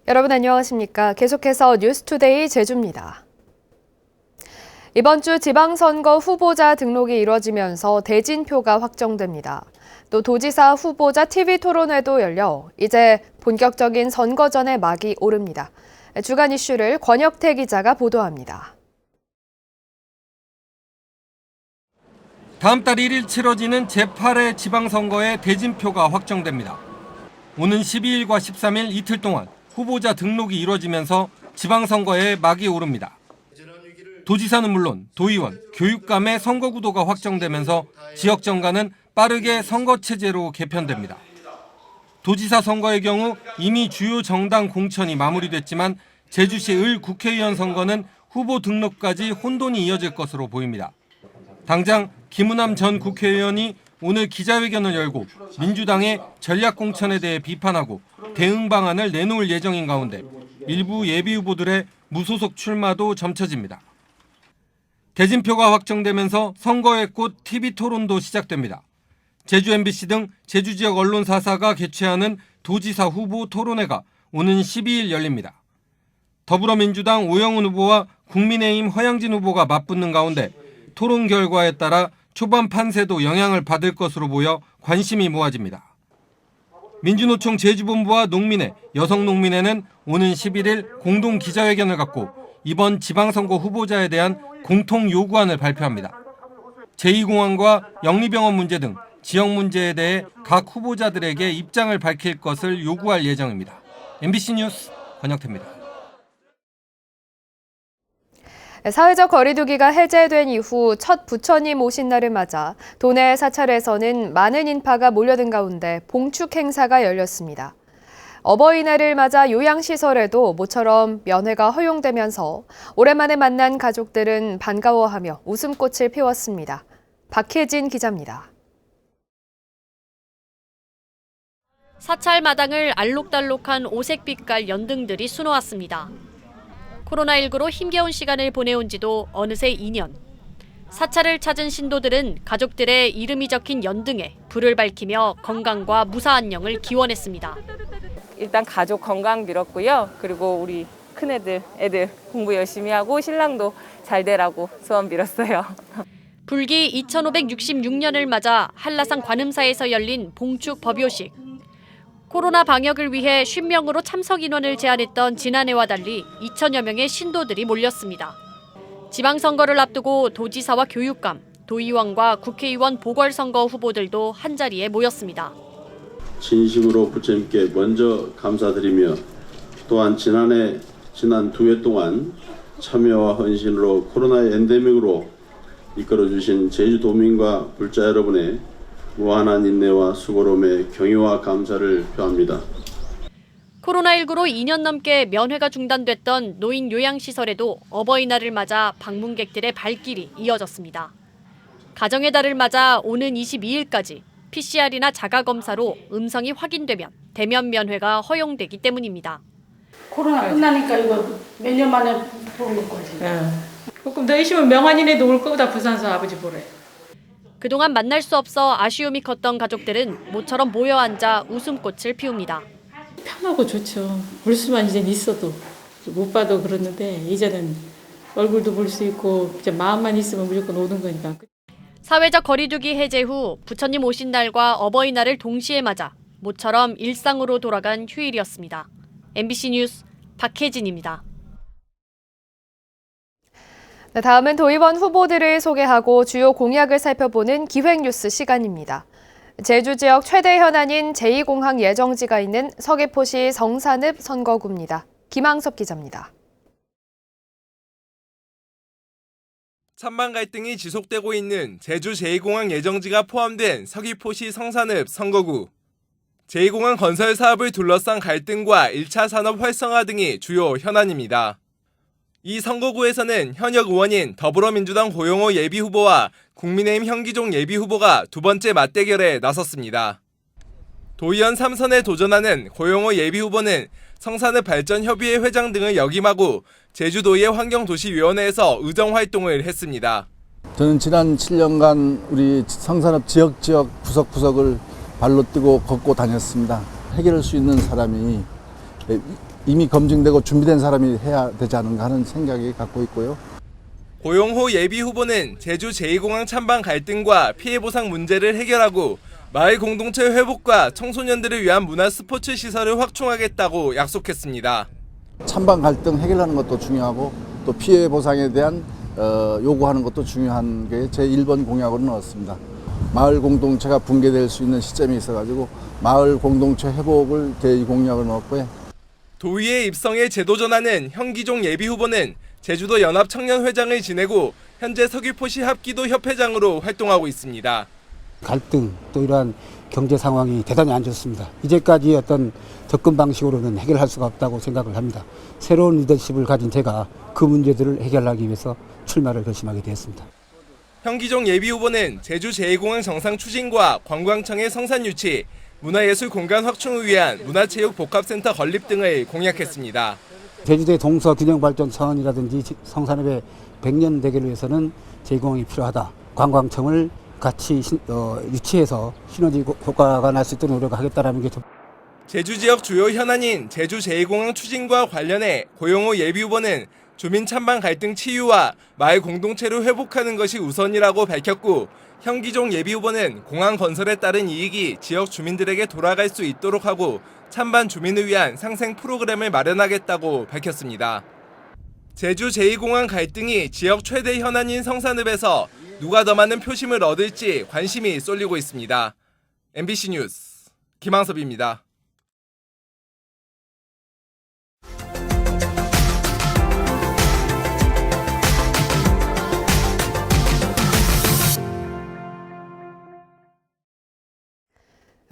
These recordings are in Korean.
여러분 안녕하십니까? 계속해서 뉴스투데이 제주입니다. 이번 주 지방선거 후보자 등록이 이뤄지면서 대진표가 확정됩니다. 또 도지사 후보자 TV토론회도 열려 이제 본격적인 선거전의 막이 오릅니다. 주간 이슈를 권혁태 기자가 보도합니다. 다음 달 1일 치러지는 제8회 지방선거의 대진표가 확정됩니다. 오는 12일과 13일 이틀 동안 후보자 등록이 이루어지면서 지방선거에 막이 오릅니다. 도지사는 물론 도의원, 교육감의 선거구도가 확정되면서 지역 정가는 빠르게 선거체제로 개편됩니다. 도지사 선거의 경우 이미 주요 정당 공천이 마무리됐지만 제주시 을 국회의원 선거는 후보 등록까지 혼돈이 이어질 것으로 보입니다. 당장 김우남 전 국회의원이 오늘 기자회견을 열고 민주당의 전략공천에 대해 비판하고 대응 방안을 내놓을 예정인 가운데 일부 예비후보들의 무소속 출마도 점쳐집니다. 대진표가 확정되면서 선거의 꽃 TV토론도 시작됩니다. 제주 MBC 등 제주 지역 언론 4사가 개최하는 도지사 후보 토론회가 오는 12일 열립니다. 더불어민주당 오영훈 후보와 국민의힘 허양진 후보가 맞붙는 가운데 토론 결과에 따라 초반 판세도 영향을 받을 것으로 보여 관심이 모아집니다. 민주노총 제주본부와 농민회, 여성농민회는 오는 11일 공동 기자회견을 갖고 이번 지방선거 후보자에 대한 공통 요구안을 발표합니다. 제2공항과 영리병원 문제 등 지역 문제에 대해 각 후보자들에게 입장을 밝힐 것을 요구할 예정입니다. MBC 뉴스 권혁태입니다. 사회적 거리두기가 해제된 이후 첫 부처님 오신 날을 맞아 도내 사찰에서는 많은 인파가 몰려든 가운데 봉축 행사가 열렸습니다. 어버이날을 맞아 요양시설에도 모처럼 면회가 허용되면서 오랜만에 만난 가족들은 반가워하며 웃음꽃을 피웠습니다. 박혜진 기자입니다. 사찰 마당을 알록달록한 오색빛깔 연등들이 수놓았습니다. 코로나19로 힘겨운 시간을 보내온 지도 어느새 2년. 사찰을 찾은 신도들은 가족들의 이름이 적힌 연등에 불을 밝히며 건강과 무사안녕을 기원했습니다. 일단 가족 건강 빌었고요. 그리고 우리 큰애들, 애들 공부 열심히 하고 신랑도 잘 되라고 소원 빌었어요. 불기 2566년을 맞아 한라산 관음사에서 열린 봉축 법요식. 코로나 방역을 위해 50명으로 참석 인원을 제한했던 지난해와 달리 2천여 명의 신도들이 몰렸습니다. 지방선거를 앞두고 도지사와 교육감, 도의원과 국회의원 보궐선거 후보들도 한자리에 모였습니다. 진심으로 부처님께 먼저 감사드리며 또한 지난 2해 동안 참여와 헌신으로 코로나의 엔데믹으로 이끌어주신 제주도민과 불자 여러분의 무한한 인내와 수고로움에 경의와 감사를 표합니다. 코로나19로 2년 넘게 면회가 중단됐던 노인 요양시설에도 어버이날을 맞아 방문객들의 발길이 이어졌습니다. 가정의 달을 맞아 오는 22일까지 PCR이나 자가검사로 음성이 확인되면 대면 면회가 허용되기 때문입니다. 코로나 끝나니까 이거 몇 년 만에 보는 거지. 그럼 너 있으면 명환이네도 올 거다 부산서 아버지 보래. 그동안 만날 수 없어 아쉬움이 컸던 가족들은 모처럼 모여 앉아 웃음꽃을 피웁니다. 편하고 좋죠. 볼 수만 이제 있어도 못 봐도 그러는데 이제는 얼굴도 볼 수 있고 이제 마음만 있으면 무조건 오는 거니까. 사회적 거리두기 해제 후 부처님 오신 날과 어버이날을 동시에 맞아 모처럼 일상으로 돌아간 휴일이었습니다. MBC 뉴스 박혜진입니다. 다음은 도의원 후보들을 소개하고 주요 공약을 살펴보는 기획뉴스 시간입니다. 제주 지역 최대 현안인 제2공항 예정지가 있는 서귀포시 성산읍 선거구입니다. 김항섭 기자입니다. 찬반 갈등이 지속되고 있는 제주 제2공항 예정지가 포함된 서귀포시 성산읍 선거구. 제2공항 건설 사업을 둘러싼 갈등과 1차 산업 활성화 등이 주요 현안입니다. 이 선거구에서는 현역 의원인 더불어민주당 고용호 예비후보와 국민의힘 현기종 예비후보가 두 번째 맞대결에 나섰습니다. 도의원 3선에 도전하는 고용호 예비후보는 성산읍 발전협의회 회장 등을 역임하고 제주도의회 환경도시위원회에서 의정활동을 했습니다. 저는 지난 7년간 우리 성산읍 지역 구석구석을 발로 뛰고 걷고 다녔습니다. 해결할 수 있는 사람이 이미 검증되고 준비된 사람이 해야 되지 않은가 하는 생각이 갖고 있고요. 고용호 예비 후보는 제주 제2공항 찬반 갈등과 피해 보상 문제를 해결하고 마을 공동체 회복과 청소년들을 위한 문화 스포츠 시설을 확충하겠다고 약속했습니다. 찬반 갈등 해결하는 것도 중요하고 또 피해 보상에 대한 요구하는 것도 중요한 게 제 1번 공약으로 넣었습니다. 마을 공동체가 붕괴될 수 있는 시점이 있어가지고 마을 공동체 회복을 제2공약으로 넣었고요. 도의회 입성의 제도 전환은 현기종 예비 후보는 제주도 연합청년회장을 지내고 현재 서귀포시 합기도 협회장으로 활동하고 있습니다. 갈등 또 이러한 경제 상황이 대단히 안 좋습니다. 이제까지 어떤 접근 방식으로는 해결할 수가 없다고 생각을 합니다. 새로운 리더십을 가진 제가 그 문제들을 해결하기 위해서 출마를 결심하게 되었습니다. 현기종 예비 후보는 제주 제2공항 정상 추진과 관광청의 성산 유치, 문화예술 공간 확충을 위한 문화체육 복합센터 건립 등을 공약했습니다. 제주도의 동서 균형 발전 사원이라든지 성산읍의 100년 대계를 위해서는 제2공항이 필요하다. 관광청을 같이 유치해서 시너지 효과가 날 수 있도록 노력하겠다라는 게 제주 지역 주요 현안인 제주 제2공항 추진과 관련해 고용호 예비 후보는 주민 찬반 갈등 치유와 마을 공동체를 회복하는 것이 우선이라고 밝혔고 현기종 예비 후보는 공항 건설에 따른 이익이 지역 주민들에게 돌아갈 수 있도록 하고 찬반 주민을 위한 상생 프로그램을 마련하겠다고 밝혔습니다. 제주 제2공항 갈등이 지역 최대 현안인 성산읍에서 누가 더 많은 표심을 얻을지 관심이 쏠리고 있습니다. MBC 뉴스 김항섭입니다.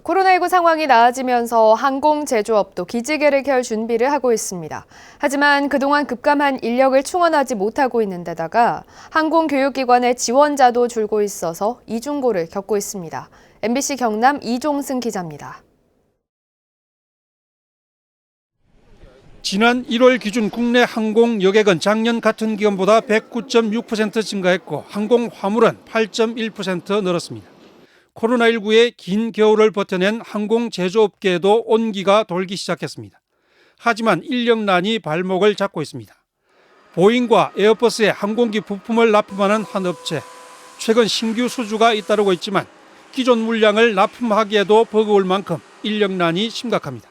코로나19 상황이 나아지면서 항공 제조업도 기지개를 켤 준비를 하고 있습니다. 하지만 그동안 급감한 인력을 충원하지 못하고 있는 데다가 항공교육기관의 지원자도 줄고 있어서 이중고를 겪고 있습니다. MBC 경남 이종승 기자입니다. 지난 1월 기준 국내 항공 여객은 작년 같은 기간보다 109.6% 증가했고 항공 화물은 8.1% 늘었습니다. 코로나19의 긴 겨울을 버텨낸 항공 제조업계에도 온기가 돌기 시작했습니다. 하지만 인력난이 발목을 잡고 있습니다. 보잉과 에어버스에 항공기 부품을 납품하는 한 업체. 최근 신규 수주가 잇따르고 있지만 기존 물량을 납품하기에도 버거울 만큼 인력난이 심각합니다.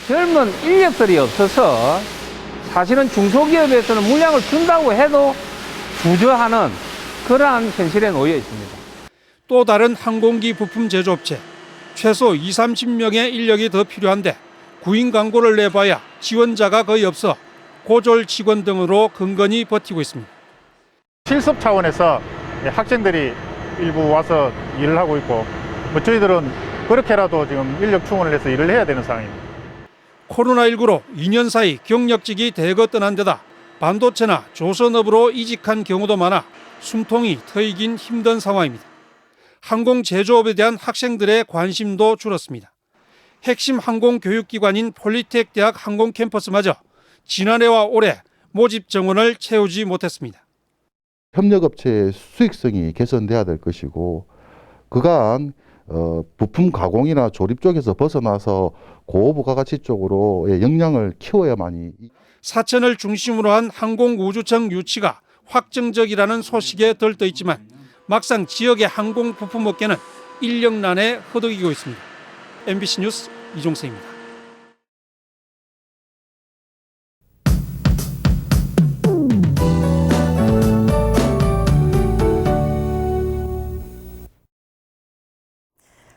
젊은 인력들이 없어서 사실은 중소기업에서는 물량을 준다고 해도 주저하는 그러한 현실에 놓여 있습니다. 또 다른 항공기 부품 제조업체. 최소 20-30명의 인력이 더 필요한데 구인 광고를 내봐야 지원자가 거의 없어 고졸 직원 등으로 근근히 버티고 있습니다. 실습 차원에서 학생들이 일부 와서 일을 하고 있고 저희들은 그렇게라도 지금 인력 충원을 해서 일을 해야 되는 상황입니다. 코로나19로 2년 사이 경력직이 대거 떠난 데다 반도체나 조선업으로 이직한 경우도 많아 숨통이 트이긴 힘든 상황입니다. 항공 제조업에 대한 학생들의 관심도 줄었습니다. 핵심 항공교육기관인 폴리텍 대학 항공 캠퍼스마저 지난해와 올해 모집 정원을 채우지 못했습니다. 협력업체의 수익성이 개선돼야 될 것이고 그간 부품 가공이나 조립 쪽에서 벗어나서 고부가가치 쪽으로 역량을 키워야만이. 사천을 중심으로 한 항공우주청 유치가 확정적이라는 소식에 들떠 있지만 막상 지역의 항공 부품 업계는 인력난에 허덕이고 있습니다. MBC 뉴스 이종세입니다.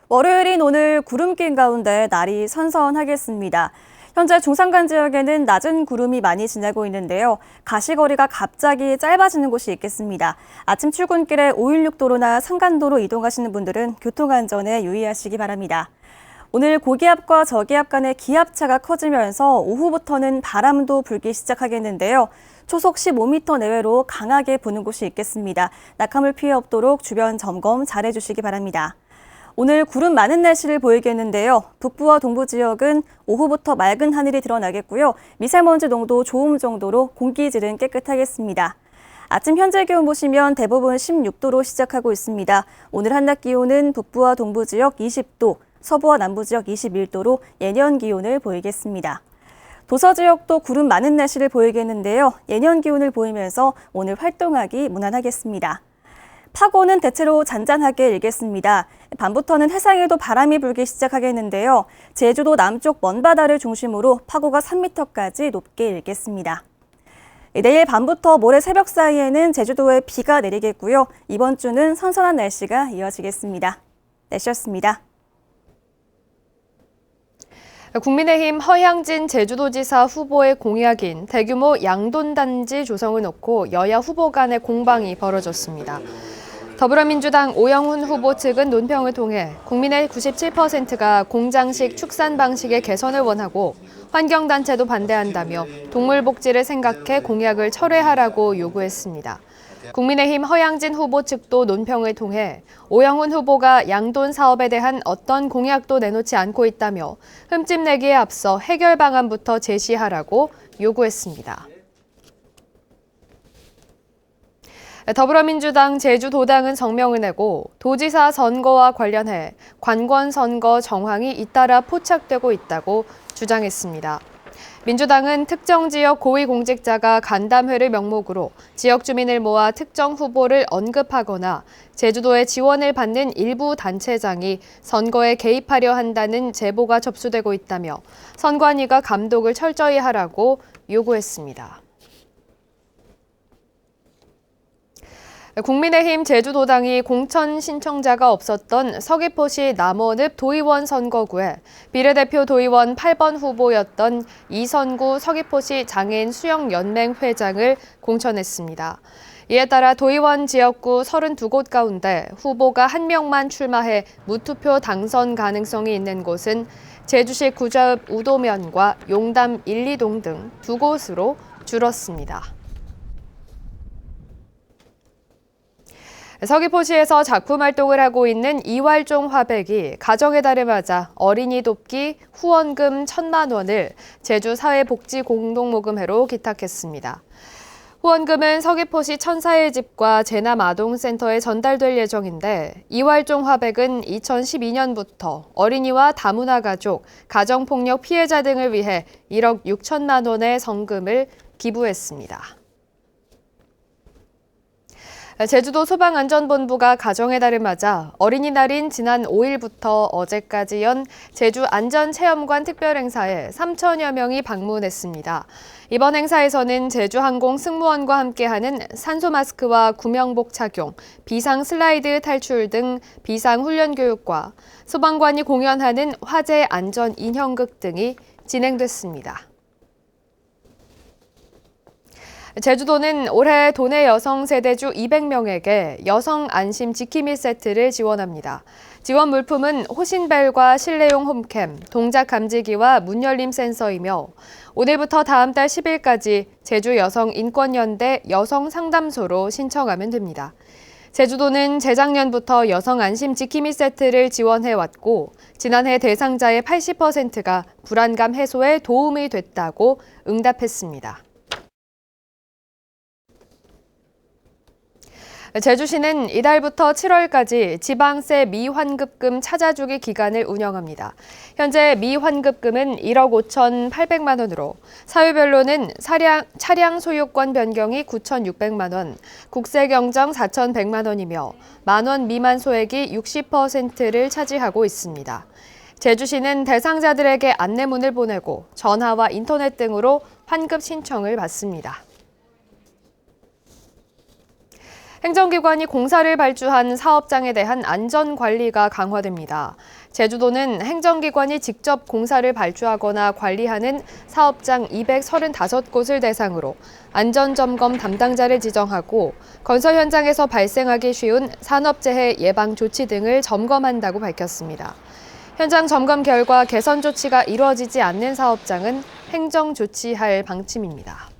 월요일인 오늘 구름 낀 가운데 날이 선선하겠습니다. 현재 중산간 지역에는 낮은 구름이 많이 지나고 있는데요. 가시거리가 갑자기 짧아지는 곳이 있겠습니다. 아침 출근길에 516도로나 상간도로 이동하시는 분들은 교통안전에 유의하시기 바랍니다. 오늘 고기압과 저기압 간의 기압차가 커지면서 오후부터는 바람도 불기 시작하겠는데요. 초속 15m 내외로 강하게 부는 곳이 있겠습니다. 낙하물 피해 없도록 주변 점검 잘해주시기 바랍니다. 오늘 구름 많은 날씨를 보이겠는데요. 북부와 동부 지역은 오후부터 맑은 하늘이 드러나겠고요. 미세먼지 농도 좋음 정도로 공기질은 깨끗하겠습니다. 아침 현재 기온 보시면 대부분 16도로 시작하고 있습니다. 오늘 한낮 기온은 북부와 동부 지역 20도, 서부와 남부 지역 21도로 예년 기온을 보이겠습니다. 도서 지역도 구름 많은 날씨를 보이겠는데요. 예년 기온을 보이면서 오늘 활동하기 무난하겠습니다. 파고는 대체로 잔잔하게 일겠습니다. 밤부터는 해상에도 바람이 불기 시작하겠는데요. 제주도 남쪽 먼바다를 중심으로 파고가 3m까지 높게 일겠습니다. 내일 밤부터 모레 새벽 사이에는 제주도에 비가 내리겠고요. 이번 주는 선선한 날씨가 이어지겠습니다. 날씨였습니다. 국민의힘 허향진 제주도지사 후보의 공약인 대규모 양돈단지 조성을 놓고 여야 후보 간의 공방이 벌어졌습니다. 더불어민주당 오영훈 후보 측은 논평을 통해 국민의 97%가 공장식 축산 방식의 개선을 원하고 환경단체도 반대한다며 동물복지를 생각해 공약을 철회하라고 요구했습니다. 국민의힘 허향진 후보 측도 논평을 통해 오영훈 후보가 양돈 사업에 대한 어떤 공약도 내놓지 않고 있다며 흠집내기에 앞서 해결 방안부터 제시하라고 요구했습니다. 더불어민주당 제주도당은 성명을 내고 도지사 선거와 관련해 관권 선거 정황이 잇따라 포착되고 있다고 주장했습니다. 민주당은 특정 지역 고위공직자가 간담회를 명목으로 지역 주민을 모아 특정 후보를 언급하거나 제주도의 지원을 받는 일부 단체장이 선거에 개입하려 한다는 제보가 접수되고 있다며 선관위가 감독을 철저히 하라고 요구했습니다. 국민의힘 제주도당이 공천 신청자가 없었던 서귀포시 남원읍 도의원 선거구에 비례대표 도의원 8번 후보였던 이선구 서귀포시 장애인 수영연맹 회장을 공천했습니다. 이에 따라 도의원 지역구 32곳 가운데 후보가 1명만 출마해 무투표 당선 가능성이 있는 곳은 제주시 구좌읍 우도면과 용담 1, 2동 등 2곳으로 줄었습니다. 서귀포시에서 작품 활동을 하고 있는 이활종 화백이 가정의 달을 맞아 어린이 돕기 후원금 1,000만 원을 제주사회복지공동모금회로 기탁했습니다. 후원금은 서귀포시 천사의 집과 제남아동센터에 전달될 예정인데 이활종 화백은 2012년부터 어린이와 다문화 가족, 가정폭력 피해자 등을 위해 1억 6천만 원의 성금을 기부했습니다. 제주도 소방안전본부가 가정의 달을 맞아 어린이날인 지난 5일부터 어제까지 연 제주 안전체험관 특별행사에 3천여 명이 방문했습니다. 이번 행사에서는 제주항공 승무원과 함께하는 산소 마스크와 구명복 착용, 비상 슬라이드 탈출 등 비상 훈련 교육과 소방관이 공연하는 화재 안전 인형극 등이 진행됐습니다. 제주도는 올해 도내 여성 세대주 200명에게 여성 안심 지킴이 세트를 지원합니다. 지원 물품은 호신벨과 실내용 홈캠, 동작 감지기와 문 열림 센서이며 오늘부터 다음 달 10일까지 제주 여성인권연대 여성상담소로 신청하면 됩니다. 제주도는 재작년부터 여성 안심 지킴이 세트를 지원해왔고 지난해 대상자의 80%가 불안감 해소에 도움이 됐다고 응답했습니다. 제주시는 이달부터 7월까지 지방세 미환급금 찾아주기 기간을 운영합니다. 현재 미환급금은 1억 5,800만 원으로 사유별로는 차량 소유권 변경이 9,600만 원, 국세경정 4,100만 원이며 만원 미만 소액이 60%를 차지하고 있습니다. 제주시는 대상자들에게 안내문을 보내고 전화와 인터넷 등으로 환급 신청을 받습니다. 행정기관이 공사를 발주한 사업장에 대한 안전관리가 강화됩니다. 제주도는 행정기관이 직접 공사를 발주하거나 관리하는 사업장 235곳을 대상으로 안전점검 담당자를 지정하고 건설 현장에서 발생하기 쉬운 산업재해 예방 조치 등을 점검한다고 밝혔습니다. 현장 점검 결과 개선 조치가 이루어지지 않는 사업장은 행정 조치할 방침입니다.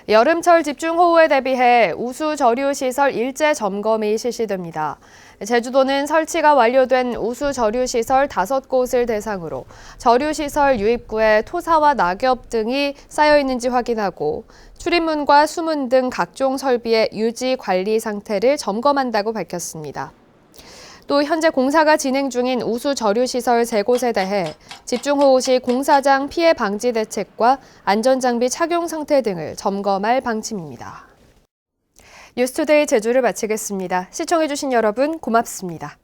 여름철 집중호우에 대비해 우수저류시설 일제 점검이 실시됩니다. 제주도는 설치가 완료된 우수저류시설 5곳을 대상으로 저류시설 유입구에 토사와 낙엽 등이 쌓여있는지 확인하고 출입문과 수문 등 각종 설비의 유지 관리 상태를 점검한다고 밝혔습니다. 또 현재 공사가 진행 중인 우수 저류시설 3곳에 대해 집중호우 시 공사장 피해 방지 대책과 안전장비 착용 상태 등을 점검할 방침입니다. 뉴스투데이 제주를 마치겠습니다. 시청해주신 여러분 고맙습니다.